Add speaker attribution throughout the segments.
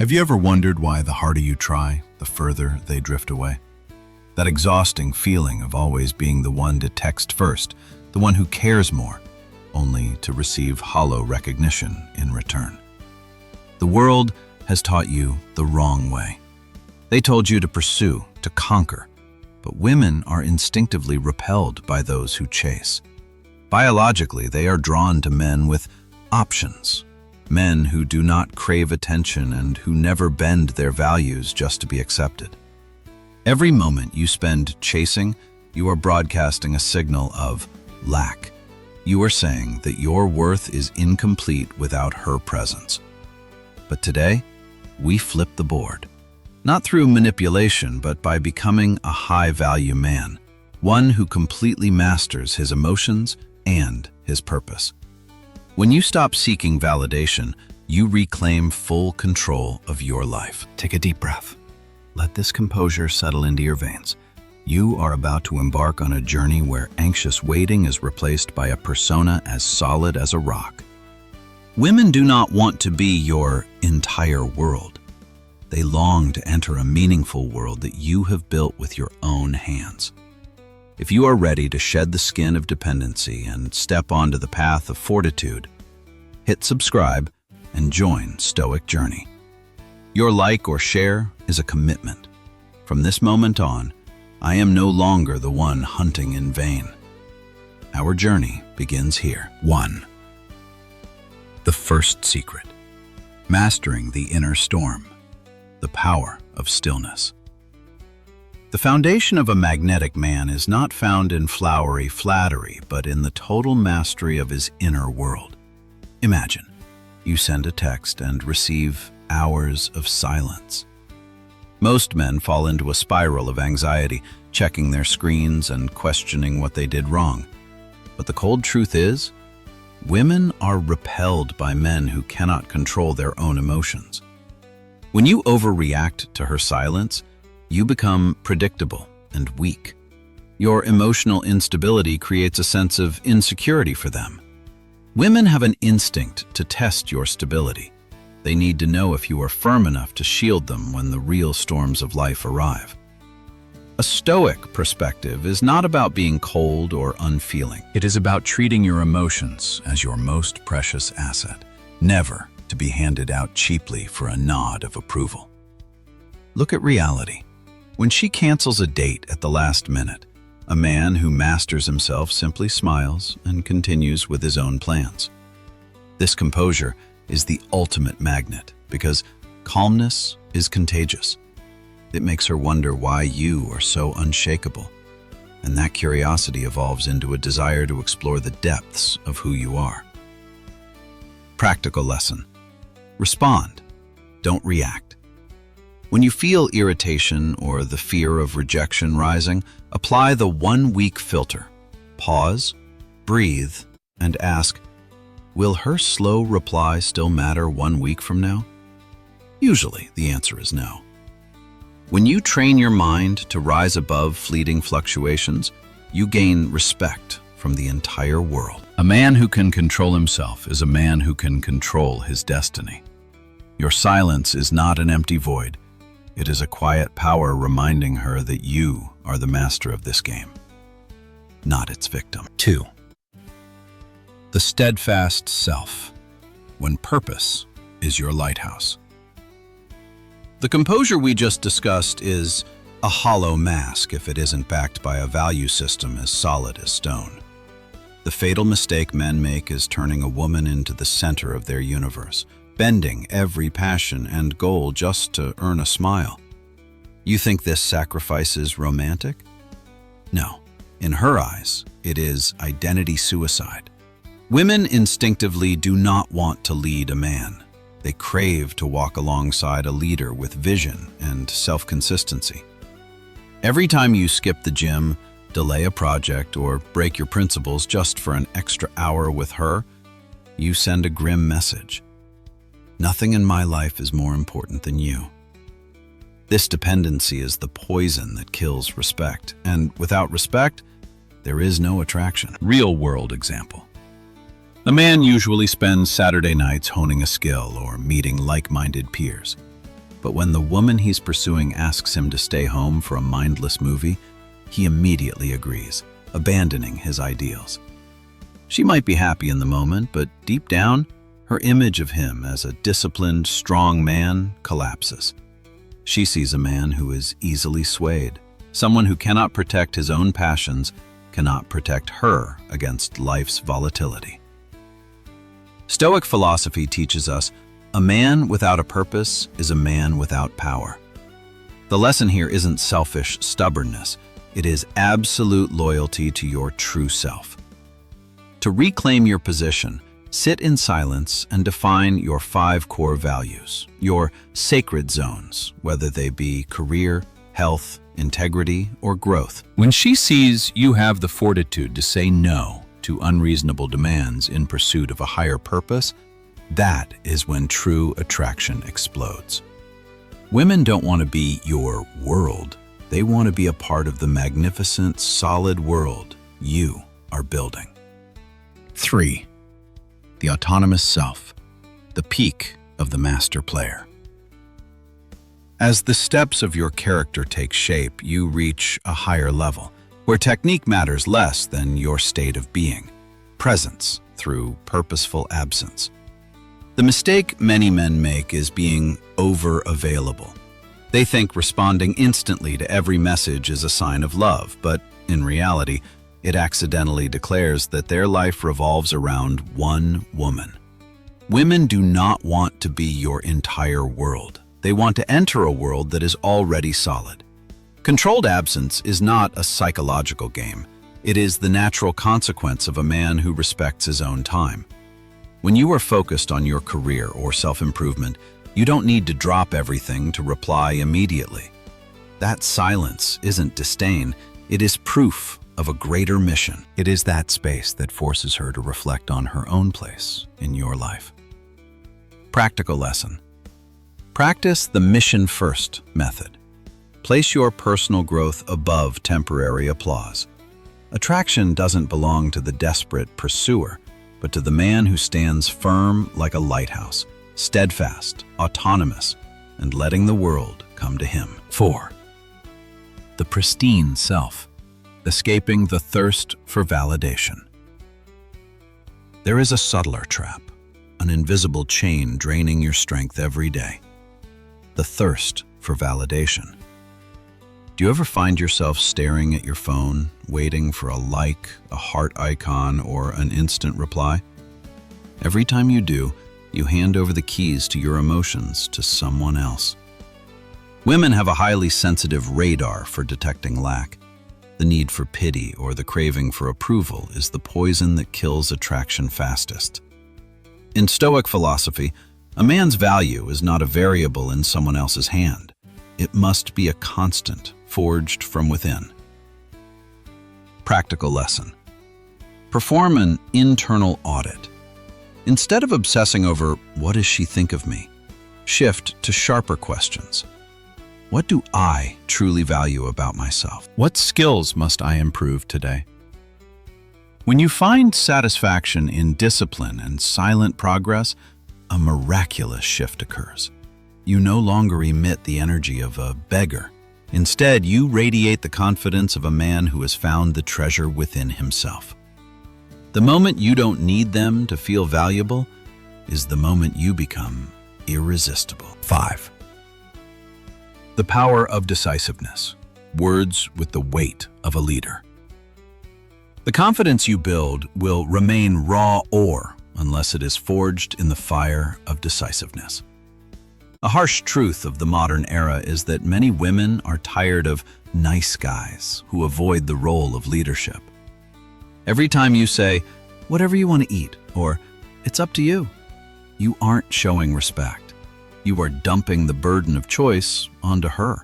Speaker 1: Have you ever wondered why the harder you try, the further they drift away? That exhausting feeling of always being the one to text first, the one who cares more, only to receive hollow recognition in return. The world has taught you the wrong way. They told you to pursue, to conquer, but women are instinctively repelled by those who chase. Biologically, they are drawn to men with options, men who do not crave attention and who never bend their values just to be accepted. Every moment you spend chasing, you are broadcasting a signal of lack. You are saying that your worth is incomplete without her presence. But today, we flip the board. Not through manipulation, but by becoming a high-value man, one who completely masters his emotions and his purpose. When you stop seeking validation, you reclaim full control of your life. Take a deep breath. Let this composure settle into your veins. You are about to embark on a journey where anxious waiting is replaced by a persona as solid as a rock. Women do not want to be your entire world. They long to enter a meaningful world that you have built with your own hands. If you are ready to shed the skin of dependency and step onto the path of fortitude, hit subscribe and join Stoic Journey. Your like or share is a commitment. From this moment on, I am no longer the one hunting in vain. Our journey begins here. 1. The first secret. Mastering the inner storm. The power of stillness. The foundation of a magnetic man is not found in flowery flattery, but in the total mastery of his inner world. Imagine, you send a text and receive hours of silence. Most men fall into a spiral of anxiety, checking their screens and questioning what they did wrong. But the cold truth is, women are repelled by men who cannot control their own emotions. When you overreact to her silence, you become predictable and weak. Your emotional instability creates a sense of insecurity for them. Women have an instinct to test your stability. They need to know if you are firm enough to shield them when the real storms of life arrive. A Stoic perspective is not about being cold or unfeeling. It is about treating your emotions as your most precious asset, never to be handed out cheaply for a nod of approval. Look at reality. When she cancels a date at the last minute, a man who masters himself simply smiles and continues with his own plans. This composure is the ultimate magnet because calmness is contagious. It makes her wonder why you are so unshakable, and that curiosity evolves into a desire to explore the depths of who you are. Practical lesson. Respond. Don't react. When you feel irritation or the fear of rejection rising, apply the 1-week filter. Pause, breathe, and ask, will her slow reply still matter 1 week from now? Usually, the answer is no. When you train your mind to rise above fleeting fluctuations, you gain respect from the entire world. A man who can control himself is a man who can control his destiny. Your silence is not an empty void. It is a quiet power reminding her that you are the master of this game, not its victim. 2. The steadfast self, when purpose is your lighthouse. The composure we just discussed is a hollow mask if it isn't backed by a value system as solid as stone. The fatal mistake men make is turning a woman into the center of their universe, bending every passion and goal just to earn a smile. You think this sacrifice is romantic? No. In her eyes, it is identity suicide. Women instinctively do not want to lead a man. They crave to walk alongside a leader with vision and self-consistency. Every time you skip the gym, delay a project, or break your principles just for an extra hour with her, you send a grim message. Nothing in my life is more important than you. This dependency is the poison that kills respect, and without respect, there is no attraction. Real-world example. A man usually spends Saturday nights honing a skill or meeting like-minded peers. But when the woman he's pursuing asks him to stay home for a mindless movie, he immediately agrees, abandoning his ideals. She might be happy in the moment, but deep down, her image of him as a disciplined, strong man collapses. She sees a man who is easily swayed, someone who cannot protect his own passions, cannot protect her against life's volatility. Stoic philosophy teaches us a man without a purpose is a man without power. The lesson here isn't selfish stubbornness, it is absolute loyalty to your true self. To reclaim your position, sit in silence and define your 5 core values, your sacred zones, whether they be career, health, integrity, or growth. When she sees you have the fortitude to say no to unreasonable demands in pursuit of a higher purpose, that is when true attraction explodes. Women don't want to be your world. They want to be a part of the magnificent, solid world you are building. 3. The autonomous self, the peak of the master player. As the steps of your character take shape, you reach a higher level, where technique matters less than your state of being, presence through purposeful absence. The mistake many men make is being over-available. They think responding instantly to every message is a sign of love, but in reality, it accidentally declares that their life revolves around one woman. Women do not want to be your entire world. They want to enter a world that is already solid. Controlled absence is not a psychological game. It is the natural consequence of a man who respects his own time. When you are focused on your career or self-improvement, you don't need to drop everything to reply immediately. That silence isn't disdain, it is proof of a greater mission. It is that space that forces her to reflect on her own place in your life. Practical lesson. Practice the mission-first method. Place your personal growth above temporary applause. Attraction doesn't belong to the desperate pursuer, but to the man who stands firm like a lighthouse, steadfast, autonomous, and letting the world come to him. 4. The pristine self, escaping the thirst for validation. There is a subtler trap, an invisible chain draining your strength every day. The thirst for validation. Do you ever find yourself staring at your phone, waiting for a like, a heart icon, or an instant reply? Every time you do, you hand over the keys to your emotions to someone else. Women have a highly sensitive radar for detecting lack. The need for pity or the craving for approval is the poison that kills attraction fastest. In Stoic philosophy, a man's value is not a variable in someone else's hand. It must be a constant, forged from within. Practical lesson. Perform an internal audit. Instead of obsessing over, what does she think of me? Shift to sharper questions. What do I truly value about myself? What skills must I improve today? When you find satisfaction in discipline and silent progress, a miraculous shift occurs. You no longer emit the energy of a beggar. Instead, you radiate the confidence of a man who has found the treasure within himself. The moment you don't need them to feel valuable is the moment you become irresistible. 5. The power of decisiveness. Words with the weight of a leader. The confidence you build will remain raw ore unless it is forged in the fire of decisiveness. A harsh truth of the modern era is that many women are tired of nice guys who avoid the role of leadership. Every time you say, whatever you want to eat, or it's up to you, you aren't showing respect. You are dumping the burden of choice onto her.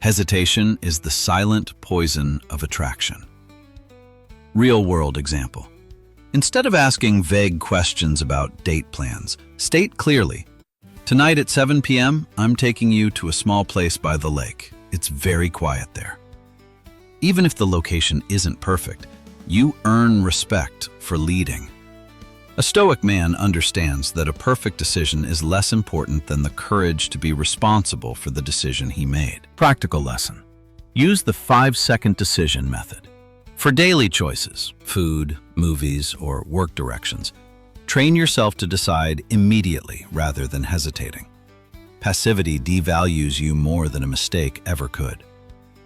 Speaker 1: Hesitation is the silent poison of attraction. Real-world example. Instead of asking vague questions about date plans, state clearly, tonight at 7 p.m., I'm taking you to a small place by the lake. It's very quiet there. Even if the location isn't perfect, you earn respect for leading. A Stoic man understands that a perfect decision is less important than the courage to be responsible for the decision he made. Practical lesson. Use the 5-second decision method. For daily choices, food, movies, or work directions, train yourself to decide immediately rather than hesitating. Passivity devalues you more than a mistake ever could.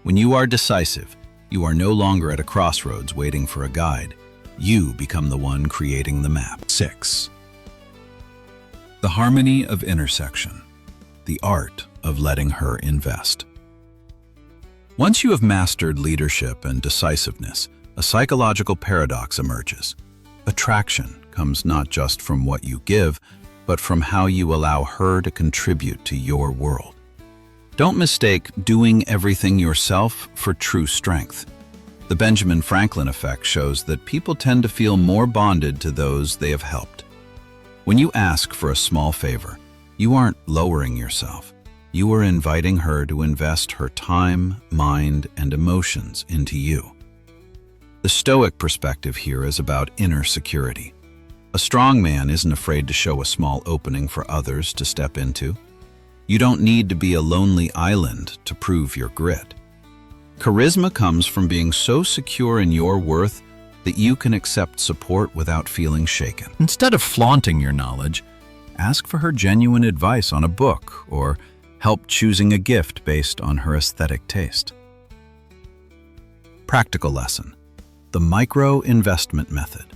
Speaker 1: When you are decisive, you are no longer at a crossroads waiting for a guide. You become the one creating the map. 6. The harmony of intersection. The art of letting her invest. Once you have mastered leadership and decisiveness, a psychological paradox emerges. Attraction comes not just from what you give, but from how you allow her to contribute to your world. Don't mistake doing everything yourself for true strength. The Benjamin Franklin effect shows that people tend to feel more bonded to those they have helped. When you ask for a small favor, you aren't lowering yourself. You are inviting her to invest her time, mind, and emotions into you. The Stoic perspective here is about inner security. A strong man isn't afraid to show a small opening for others to step into. You don't need to be a lonely island to prove your grit. Charisma comes from being so secure in your worth that you can accept support without feeling shaken. Instead of flaunting your knowledge, ask for her genuine advice on a book or help choosing a gift based on her aesthetic taste. Practical lesson. The micro-investment method.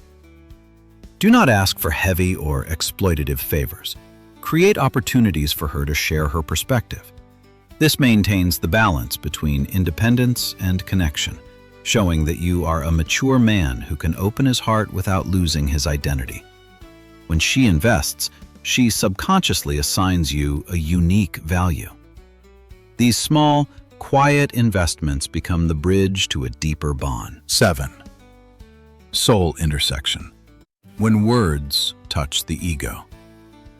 Speaker 1: Do not ask for heavy or exploitative favors. Create opportunities for her to share her perspective. This maintains the balance between independence and connection, showing that you are a mature man who can open his heart without losing his identity. When she invests, she subconsciously assigns you a unique value. These small, quiet investments become the bridge to a deeper bond. 7. Soul intersection. When words touch the ego.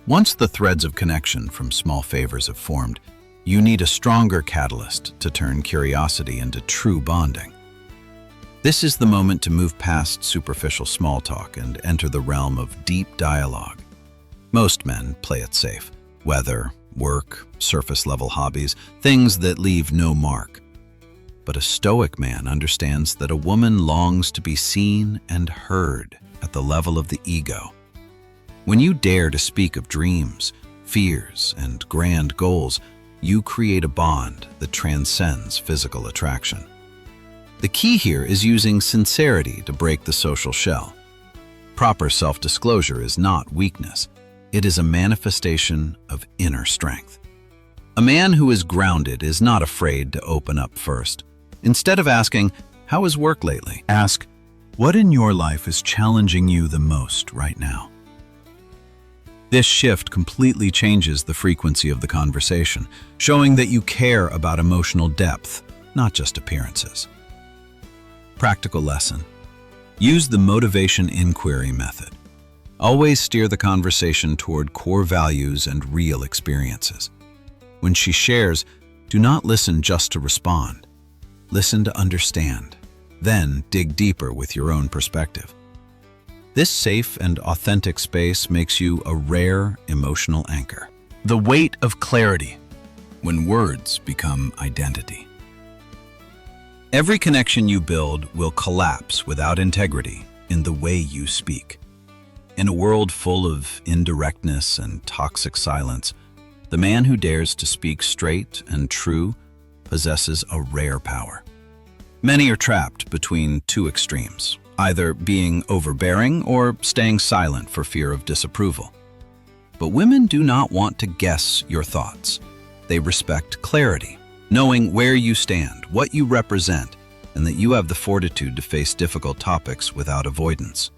Speaker 1: Once the threads of connection from small favors have formed, you need a stronger catalyst to turn curiosity into true bonding. This is the moment to move past superficial small talk and enter the realm of deep dialogue. Most men play it safe. Weather, work, surface-level hobbies, things that leave no mark. But a Stoic man understands that a woman longs to be seen and heard at the level of the ego. When you dare to speak of dreams, fears, and grand goals, you create a bond that transcends physical attraction. The key here is using sincerity to break the social shell. Proper self-disclosure is not weakness. It is a manifestation of inner strength. A man who is grounded is not afraid to open up first. Instead of asking, "How is work lately?" ask, "What in your life is challenging you the most right now?" This shift completely changes the frequency of the conversation, showing that you care about emotional depth, not just appearances. Practical lesson. Use the motivation inquiry method. Always steer the conversation toward core values and real experiences. When she shares, do not listen just to respond. Listen to understand. Then dig deeper with your own perspective. This safe and authentic space makes you a rare emotional anchor. The weight of clarity, when words become identity. Every connection you build will collapse without integrity in the way you speak. In a world full of indirectness and toxic silence, the man who dares to speak straight and true possesses a rare power. Many are trapped between two extremes, either being overbearing or staying silent for fear of disapproval. But women do not want to guess your thoughts. They respect clarity, knowing where you stand, what you represent, and that you have the fortitude to face difficult topics without avoidance.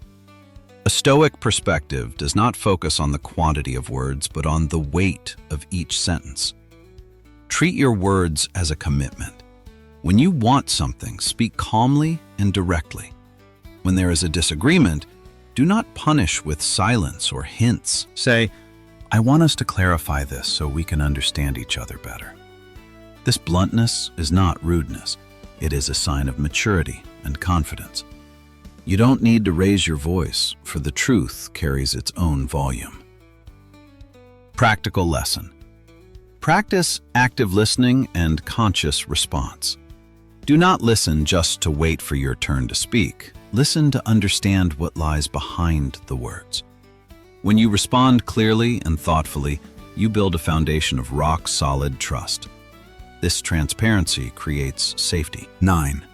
Speaker 1: A Stoic perspective does not focus on the quantity of words, but on the weight of each sentence. Treat your words as a commitment. When you want something, speak calmly and directly. When there is a disagreement, do not punish with silence or hints. Say, "I want us to clarify this so we can understand each other better." This bluntness is not rudeness. It is a sign of maturity and confidence. You don't need to raise your voice, for the truth carries its own volume. Practical lesson. Practice active listening and conscious response. Do not listen just to wait for your turn to speak. Listen to understand what lies behind the words. When you respond clearly and thoughtfully, you build a foundation of rock-solid trust. This transparency creates safety. 9.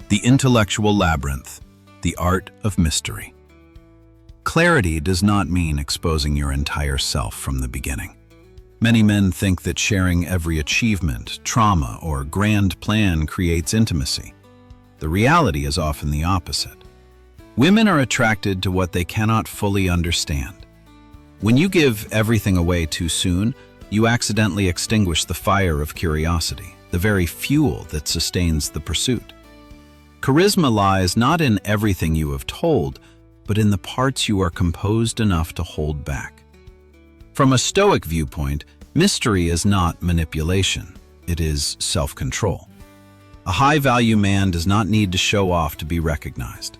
Speaker 1: The intellectual labyrinth, the art of mystery. Clarity does not mean exposing your entire self from the beginning. Many men think that sharing every achievement, trauma, or grand plan creates intimacy. The reality is often the opposite. Women are attracted to what they cannot fully understand. When you give everything away too soon, you accidentally extinguish the fire of curiosity, the very fuel that sustains the pursuit. Charisma lies not in everything you have told, but in the parts you are composed enough to hold back. From a Stoic viewpoint, mystery is not manipulation, it is self-control. A high-value man does not need to show off to be recognized.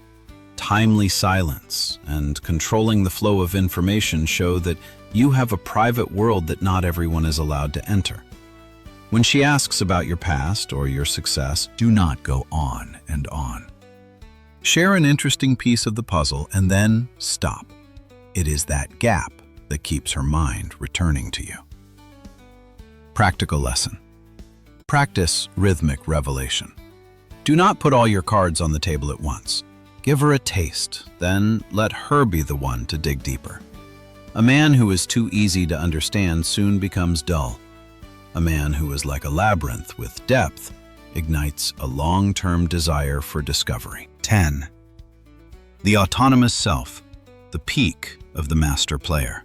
Speaker 1: Timely silence and controlling the flow of information show that you have a private world that not everyone is allowed to enter. When she asks about your past or your success, do not go on and on. Share an interesting piece of the puzzle and then stop. It is that gap that keeps her mind returning to you. Practical lesson. Practice rhythmic revelation. Do not put all your cards on the table at once. Give her a taste, then let her be the one to dig deeper. A man who is too easy to understand soon becomes dull. A man who is like a labyrinth with depth ignites a long-term desire for discovery. 10. The autonomous self, the peak of the master player.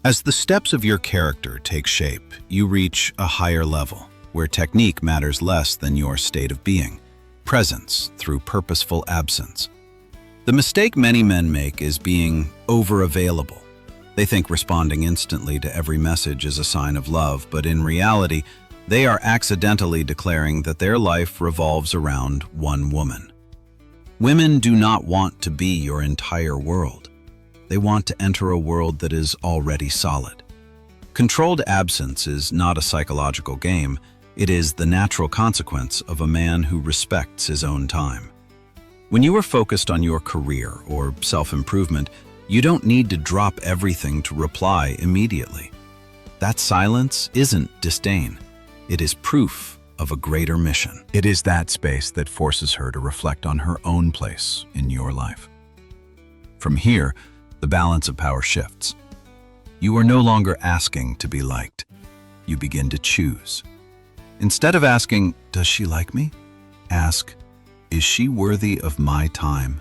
Speaker 1: As the steps of your character take shape, you reach a higher level, where technique matters less than your state of being. Presence through purposeful absence. The mistake many men make is being over-available. They think responding instantly to every message is a sign of love, but in reality, they are accidentally declaring that their life revolves around one woman. Women do not want to be your entire world. They want to enter a world that is already solid. Controlled absence is not a psychological game. It is the natural consequence of a man who respects his own time. When you are focused on your career or self-improvement, you don't need to drop everything to reply immediately. That silence isn't disdain. It is proof of a greater mission. It is that space that forces her to reflect on her own place in your life. From here, the balance of power shifts. You are no longer asking to be liked. You begin to choose. Instead of asking, "Does she like me?" ask, "Is she worthy of my time?"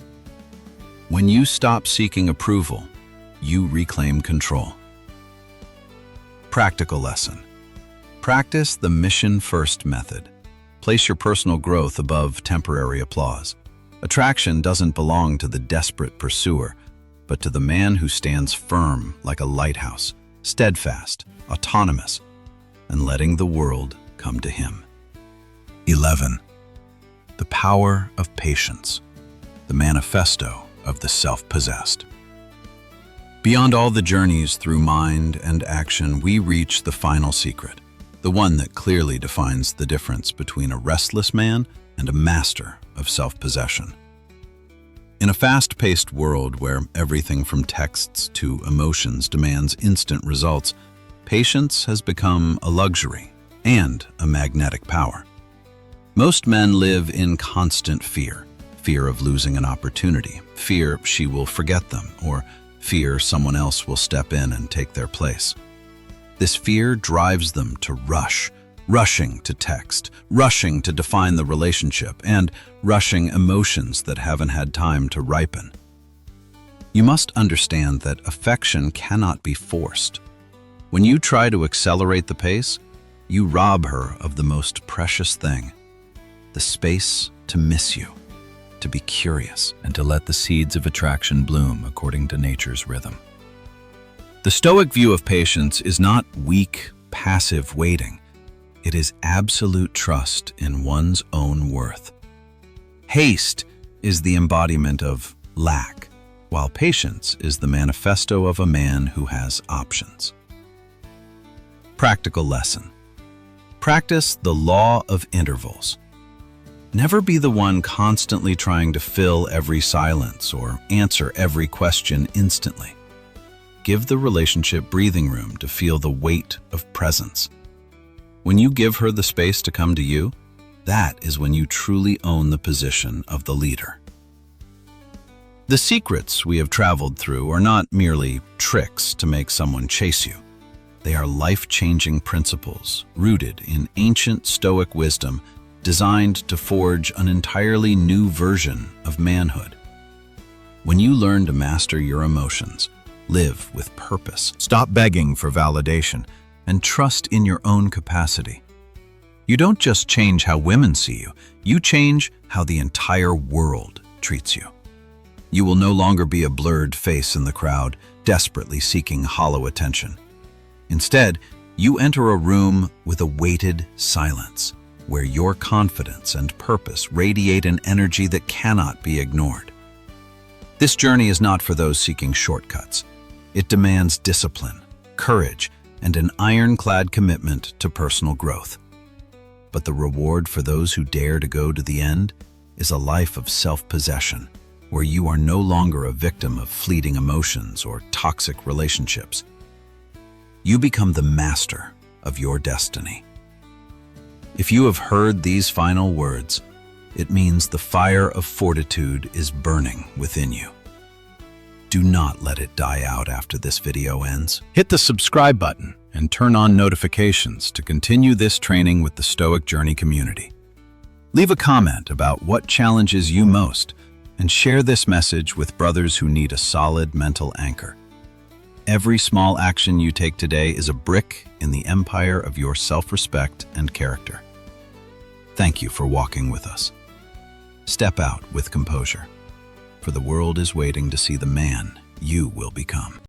Speaker 1: When you stop seeking approval, you reclaim control. Practical lesson. Practice the mission-first method. Place your personal growth above temporary applause. Attraction doesn't belong to the desperate pursuer, but to the man who stands firm like a lighthouse, steadfast, autonomous, and letting the world come to him. 11. The power of patience, the manifesto of the self-possessed. Beyond all the journeys through mind and action, we reach the final secret, the one that clearly defines the difference between a restless man and a master of self-possession. In a fast-paced world where everything from texts to emotions demands instant results, patience has become a luxury and a magnetic power. Most men live in constant fear of losing an opportunity, fear she will forget them, or fear someone else will step in and take their place. This fear drives them to rushing to text, rushing to define the relationship, and rushing emotions that haven't had time to ripen. You must understand that affection cannot be forced. When you try to accelerate the pace, you rob her of the most precious thing, the space to miss you, to be curious, and to let the seeds of attraction bloom according to nature's rhythm. The Stoic view of patience is not weak, passive waiting. It is absolute trust in one's own worth. Haste is the embodiment of lack, while patience is the manifesto of a man who has options. Practical lesson. Practice the law of intervals. Never be the one constantly trying to fill every silence or answer every question instantly. Give the relationship breathing room to feel the weight of presence. When you give her the space to come to you, that is when you truly own the position of the leader. The secrets we have traveled through are not merely tricks to make someone chase you. They are life-changing principles rooted in ancient Stoic wisdom designed to forge an entirely new version of manhood. When you learn to master your emotions, live with purpose, stop begging for validation, and trust in your own capacity, you don't just change how women see you, you change how the entire world treats you. You will no longer be a blurred face in the crowd, desperately seeking hollow attention. Instead, you enter a room with a weighted silence, where your confidence and purpose radiate an energy that cannot be ignored. This journey is not for those seeking shortcuts. It demands discipline, courage, and an ironclad commitment to personal growth. But the reward for those who dare to go to the end is a life of self-possession, where you are no longer a victim of fleeting emotions or toxic relationships. You become the master of your destiny. If you have heard these final words, it means the fire of fortitude is burning within you. Do not let it die out after this video ends. Hit the subscribe button and turn on notifications to continue this training with the Stoic Journey community. Leave a comment about what challenges you most and share this message with brothers who need a solid mental anchor. Every small action you take today is a brick in the empire of your self-respect and character. Thank you for walking with us. Step out with composure, for the world is waiting to see the man you will become.